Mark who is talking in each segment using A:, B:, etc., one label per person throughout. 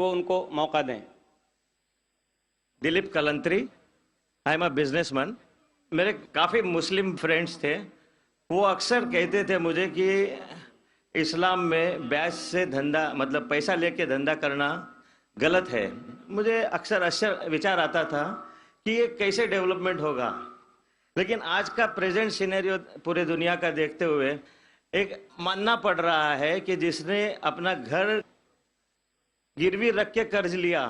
A: وہ ان کو موقع دیں. Dilip Kalantri, I am a businessman. میرے کافی مسلم فرینڈس تھے, وہ اکثر کہتے تھے مجھے کہ اسلام میں بیعت سے دھندا مطلب پیسہ لے کے دھندا کرنا غلط ہے. مجھے اکثر وچار آتا تھا کہ یہ کیسے ڈیولپمنٹ ہوگا, لیکن آج کا پریزنٹ سینیریو پورے دنیا کا دیکھتے ہوئے ایک ماننا پڑ رہا ہے کہ جس نے اپنا گھر گروی رکھ کے قرض لیا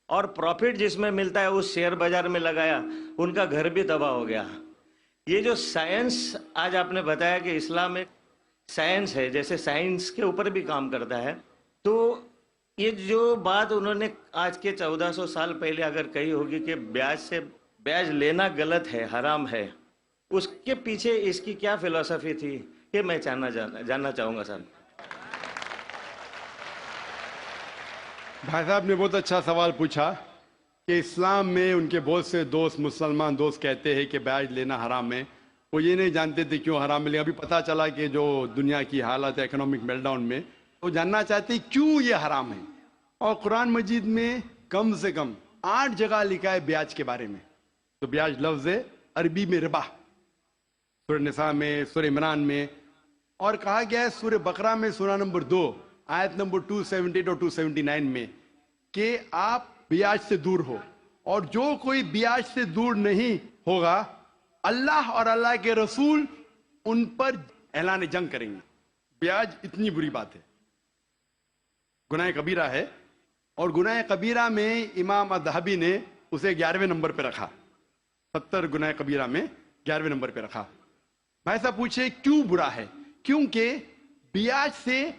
A: اور پروفٹ جس میں ملتا ہے اس شیئر بازار میں لگایا, ان کا گھر بھی تباہ ہو گیا. یہ جو سائنس آج آپ نے بتایا کہ اسلام ایک سائنس ہے, جیسے سائنس کے اوپر بھی کام کرتا ہے, تو یہ جو بات انہوں نے آج کے 1400 سال پہلے اگر کہی ہوگی کہ بیاج لینا غلط ہے, حرام ہے, اس کے پیچھے اس کی کیا فلسفی تھی, یہ میں جاننا چاہوں گا صاحب.
B: بھائی صاحب نے بہت اچھا سوال پوچھا کہ اسلام میں ان کے بہت سے دوست, مسلمان دوست کہتے ہیں کہ بیعت لینا حرام ہے. وہ یہ نہیں جانتے تھے کیوں حرام ہے, لیکن ابھی پتہ چلا کہ جو دنیا کی حالت ہے اکنامک میلٹ ڈاؤن میں, وہ جاننا چاہتے ہیں کیوں یہ حرام ہے. اور قرآن مجید میں کم سے کم 8 جگہ لکھا ہے بیاج کے بارے میں. تو بیاج لفظ ہے عربی میں ربا, سورہ نساء میں, سورہ عمران میں, اور کہا گیا ہے سورہ بقرہ میں سورہ نمبر 2 آیت نمبر 278 اور 279 میں کہ آپ بیاج سے دور ہو, اور جو کوئی بیاج سے دور نہیں ہوگا اللہ اور اللہ کے رسول ان پر اعلان جنگ کریں گے. بیاج اتنی بری بات ہے, گناہ کبیرہ ہے, اور گناہ کبیرہ میں امام الذہبی نے اسے 11ویں نمبر پہ رکھا, 70 گناہ کبیرہ میں 11ویں نمبر پہ رکھا. بھائی صاحب پوچھے کیوں برا ہے؟ کیونکہ بیاج سے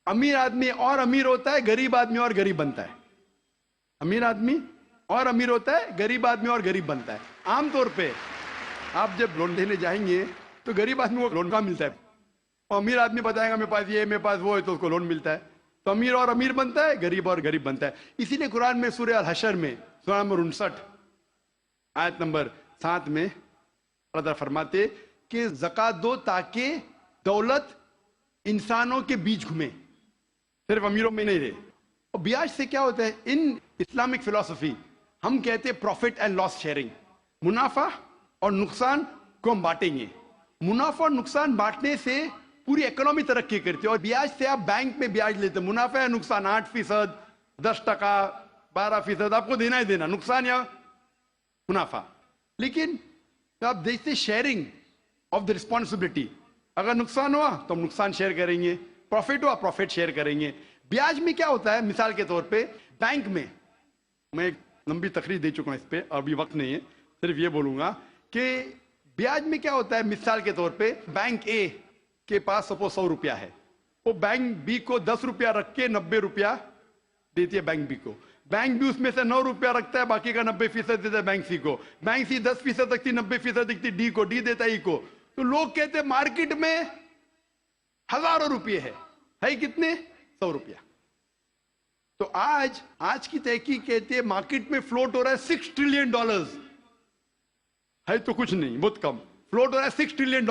B: امیر آدمی اور امیر ہوتا ہے, غریب آدمی اور غریب بنتا ہے. امیر آدمی اور امیر ہوتا ہے, غریب آدمی اور غریب بنتا ہے. عام طور پہ آپ جب لون لینے جائیں گے تو غریب آدمی کو لون کا ملتا ہے, اور امیر آدمی بتائے گا میرے پاس یہ, میرے پاس وہ ہے, تو اس کو لون ملتا ہے. تو امیر اور امیر بنتا ہے, غریب اور غریب بنتا ہے. اسی لیے قرآن میں سورہ الحشر میں سورہ نمبر 59 آیت نمبر 7 میں اللہ فرماتے کہ زکات دو تاکہ دولت انسانوں کے بیچ گھومے, صرف امیروں میں نہیں رہے. اور بیاج سے کیا ہوتا ہے ان اسلامک فلسفی, ہم کہتے ہیں پروفٹ اینڈ لاس شیئرنگ, منافع اور نقصان کو ہم بانٹیں گے. منافع اور نقصان بانٹنے سے پوری اکنامی ترقی کرتی ہے. اور بیاج سے آپ بینک میں بیاج لیتے ہیں, منافع یا نقصان 8%, 10%, 12% آپ کو دینا ہی دینا, نقصان یا منافع. لیکن آپ دیکھتے شیئرنگ آف دا رسپانسبلٹی, اگر نقصان ہوا تو ہم نقصان شیئر کریں گے, پروفٹ ہوا پروفٹ شیئر کریں گے. بیاج میں کیا ہوتا ہے, مثال کے طور پہ بینک میں, میں ایک لمبی تقریر دے چکا ہوں اس پہ, ابھی وقت نہیں ہے, صرف یہ بولوں گا کہ بیاج میں کیا ہوتا ہے. مثال کے طور پہ بینک اے کے پاس سپوز 100 روپیہ ہے, وہ بینک بی کو 10 روپیہ رکھ کے 90 روپیہ دیتی ہے بینک بی کو. بینک بی اس میں سے 9 روپیہ رکھتا ہے, باقی کا 90% دیتا ہے بینک سی کو. بینک سی 10% رکھتی, 90% دیتی ڈی کو, ڈی دیتا ای کو. تو لوگ کہتے ہیں مارکیٹ میں ہزاروں روپیے ہے کتنے 100 روپیہ. تو آج کی تحقیق کہتے ہیں مارکیٹ میں فلوٹ ہو رہا ہے $6 ٹریلین, ہے تو کچھ نہیں, بہت کم فلوٹ ہو رہا ہے $6 ٹریلین.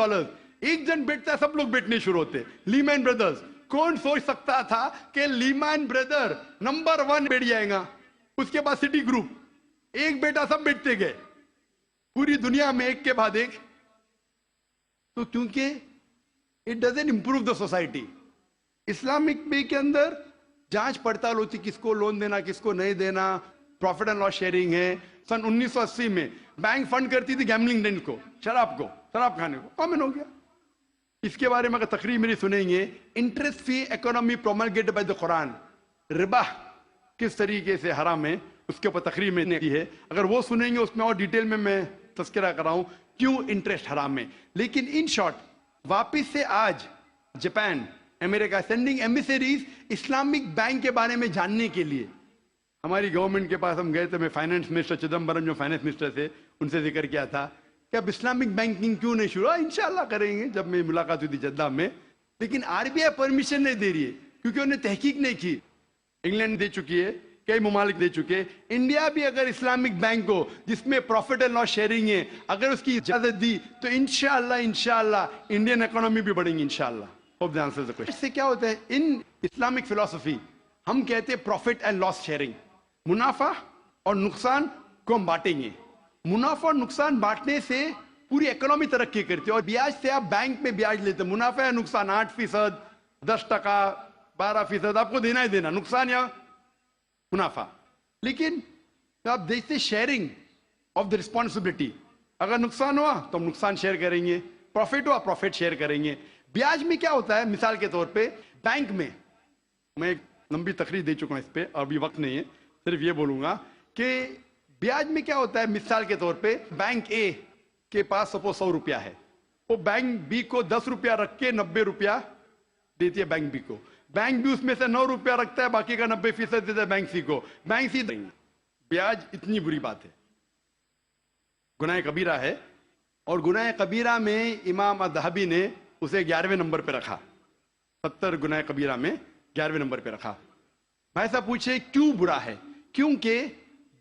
B: ایک جن بیٹھتا ہے سب لوگ بیٹھنے شروع ہوتے. لیمین بردرز, کون سوچ سکتا تھا کہ لیمین بردر نمبر 1 بیٹھ جائے گا, اس کے بعد سٹی گروپ, ایک بیٹا سب بیٹھتے گئے پوری دنیا میں ایک کے بعد ایک. تو کیونکہ it doesn't improve the society. Islamic بے کے اندر جانچ پڑتال ہوتی, کس کو لون دینا کس کو نہیں دینا, پروفٹ اینڈ لاس شیئرنگ ہے. سن 1980 میں بینک فنڈ کرتی تھی گیملنگ ڈین کو, شراب کھانے کو, کامن ہو گیا. اس کے بارے میں اگر تقریر میری سنیں گے, interest free economy promulgated by the Quran, ربا کس طریقے سے حرام ہے, اس کے اوپر تقریر میں نے کی ہے. اگر وہ سنیں گے اس میں اور ڈیٹیل میں تذکرہ کر رہا ہوں کیوں انٹرسٹ حرام ہے. لیکن ان شارٹ واپس سے آج جاپان, امریکہ سینڈنگ ایمبیسریز اسلامک بینک کے بارے میں جاننے کے لیے. ہماری گورنمنٹ کے پاس ہم گئے تھے, میں فائنانس منسٹر چدمبرم جو فائنانس منسٹر تھے ان سے ذکر کیا تھا کہ اب اسلامک بینکنگ کیوں نہیں شروع. انشاءاللہ کریں گے, جب میری ملاقات ہوئی تھی جدہ میں. لیکن RBI پرمیشن نہیں دے رہی ہے کیونکہ انہوں نے تحقیق نہیں کی. انگلینڈ دے چکی ہے, کئی ممالک دے چکے. انڈیا بھی اگر اسلامک بینک کو جس میں پروفٹ اینڈ لاس شیئرنگ ہے اگر اس کی اجازت دی تو انشاءاللہ انڈین اکانومی بھی بڑھیں گی انشاءاللہ. Hope the answer the question. اس سے کیا ہوتا ہے ان اسلامک فلسفی ہم کہتے پروفٹ اینڈ لاس شیئرنگ، منافع اور نقصان کو ہم بانٹیں گے. منافع اور نقصان بانٹنے سے پوری اکنامی ترقی کرتی ہے. اور بیاج سے آپ بینک میں بیاج لیتے، منافع یا نقصان 8%، 10%، 12% آپ کو دینا ہی دینا، نقصان یا منافع. لیکن آپ دیکھتے شیئرنگ آف دا رسپانسبلٹی، اگر نقصان ہوا تو ہم نقصان شیئر کریں گے، پروفٹ ہوا پروفٹ شیئر کریں گے. بیاج میں کیا ہوتا ہے؟ مثال کے طور پہ بینک میں، میں ایک لمبی تقریر دے چکا ہوں اس پہ، ابھی وقت نہیں ہے، صرف یہ بولوں گا کہ بیاج میں کیا ہوتا ہے. مثال کے طور پہ بینک اے کے پاس سپوز 100 روپیہ ہے، وہ بینک بی کو 10 روپیہ رکھ کے 90 روپیہ دیتی ہے بینک بی کو. بینک بھی اس میں سے 9 روپیہ رکھتا ہے، باقی کا 90% دیتا ہے بینک سی کو. بینک سی دیں گے. بیاج اتنی بری بات ہے، گناہ کبیرہ ہے. اور گناہ کبیرہ میں امام الذہبی نے اسے 11ویں نمبر پہ رکھا، 70 گناہ کبیرہ میں 11ویں نمبر پہ رکھا. بھائی صاحب پوچھے کیوں برا ہے؟ کیونکہ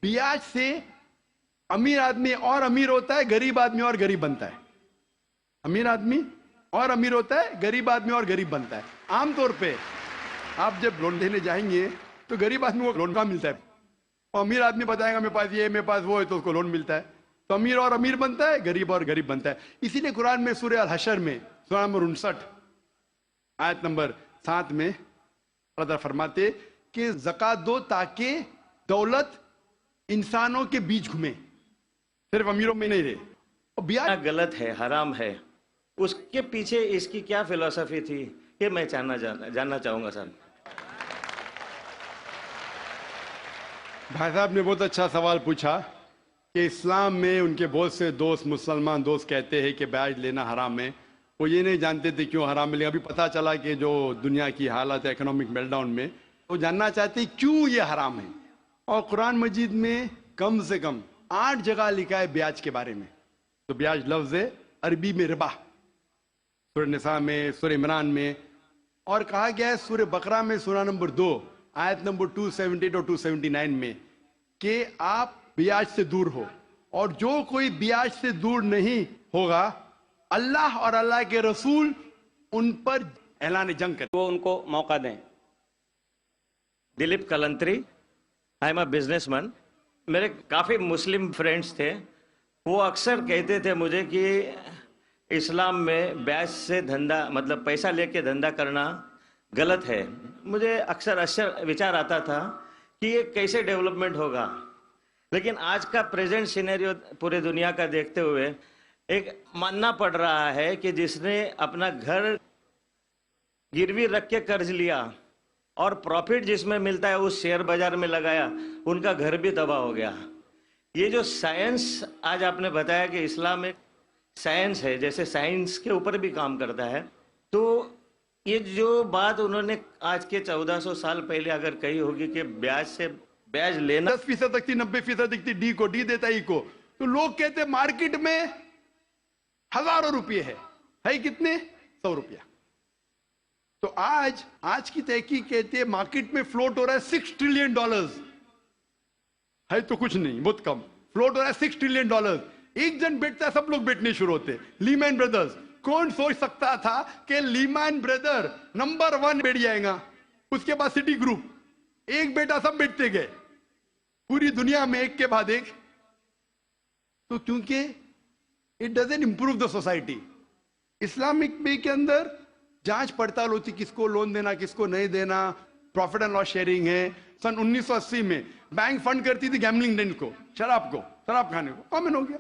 B: بیاج سے امیر آدمی اور امیر ہوتا ہے، غریب آدمی اور غریب بنتا ہے. امیر آدمی اور امیر ہوتا ہے، غریب آدمی اور غریب بنتا ہے. عام طور پہ آپ جب لون لینے جائیں گے تو غریب آدمی کو لون کا ملتا ہے، اور امیر آدمی بتائے گا میرے پاس یہ میرے پاس وہ ہے، تو اس کو لون ملتا ہے. تو امیر اور امیر بنتا ہے، غریب اور غریب بنتا ہے. اسی لیے قرآن میں سورہ الحشر میں سورہ نمبر 59 آیت نمبر 7 میں اللہ تعالیٰ فرماتے کہ زکوٰۃ دو تاکہ دولت انسانوں کے بیچ گھومے، صرف امیروں میں نہیں رہے. اور بیاج
A: غلط ہے، حرام ہے، اس کے پیچھے اس کی کیا فلسفی تھی یہ میں جاننا چاہوں گا سر.
B: بھائی صاحب نے بہت اچھا سوال پوچھا کہ اسلام میں ان کے بہت سے دوست، مسلمان دوست کہتے ہیں کہ بیاج لینا حرام ہے. وہ یہ نہیں جانتے تھے کیوں حرام ہے، لیکن ابھی پتہ چلا کہ جو دنیا کی حالت ہے اکنامک میلٹ ڈاؤن میں، وہ جاننا چاہتے ہیں کیوں یہ حرام ہے. اور قرآن مجید میں کم سے کم 8 جگہ لکھا ہے بیاج کے بارے میں. تو بیاج لفظ ہے عربی میں ربا، سورہ نساء میں، سورہ عمران میں، اور کہا گیا ہے سورہ بقرہ میں سورہ نمبر 2 آیت نمبر 278 اور 279 میں کہ آپ بیاج سے دور ہو. اور جو کوئی بیاج سے دور نہیں ہوگا، اللہ اور اللہ کے رسول ان پر اعلان جنگ کریں.
C: وہ ان کو موقع دیں.
A: Dilip Kalantri, I am a businessman. میرے کافی مسلم فرینڈس تھے، وہ اکثر کہتے تھے مجھے کہ اسلام میں بیاج سے دھندا مطلب پیسہ لے کے دھندا کرنا غلط ہے. مجھے اکثر وچار آتا تھا کہ یہ کیسے ڈیولپمنٹ ہوگا. لیکن آج کا پریزنٹ سینیریو پورے دنیا کا دیکھتے ہوئے ایک ماننا پڑ رہا ہے کہ جس نے اپنا گھر گروی رکھ کے قرض لیا اور پروفٹ جس میں ملتا ہے اس شیئر بازار میں لگایا، ان کا گھر بھی تباہ ہو گیا. یہ جو سائنس آج آپ نے بتایا کہ اسلام ایک سائنس ہے، جیسے سائنس کے اوپر بھی کام کرتا ہے، تو یہ جو بات انہوں نے آج کے 1400 سال پہلے اگر کہی ہوگی کہ بیاج لینا
B: 10% تک تھی، 90% تک تھی، ڈی کو ڈی دیتا ای کو، تو لوگ کہتے مارکیٹ میں ہزاروں روپے ہے کتنے؟ 100 روپیہ. تو آج کی تحقیق کہتے ہیں مارکیٹ میں فلوٹ ہو رہا ہے $6 ٹریلین. ہے تو کچھ نہیں، بہت کم فلوٹ ہو رہا ہے $6 ٹریلین. ایک جن بیٹھتا ہے سب لوگ بیٹھنے شروع ہوتے. لیمین بردرز، کون سوچ سکتا تھا کہ لیمین بردر نمبر 1 بیٹھ جائے گا. اس کے بعد سٹی گروپ، ایک بیٹا سب بیٹھتے گئے پوری دنیا میں ایک کے بعد ایک. تو کیونکہ it doesn't improve the society. Islamic پے کے اندر جانچ پڑتال ہوتی، کس کو لون دینا کس کو نہیں دینا. پروفٹ اینڈ لاس شیئرنگ ہے. سن 1980 میں بینک فنڈ کرتی تھی گیملنگ ڈین کو، شراب کھانے کو، کامن ہو گیا.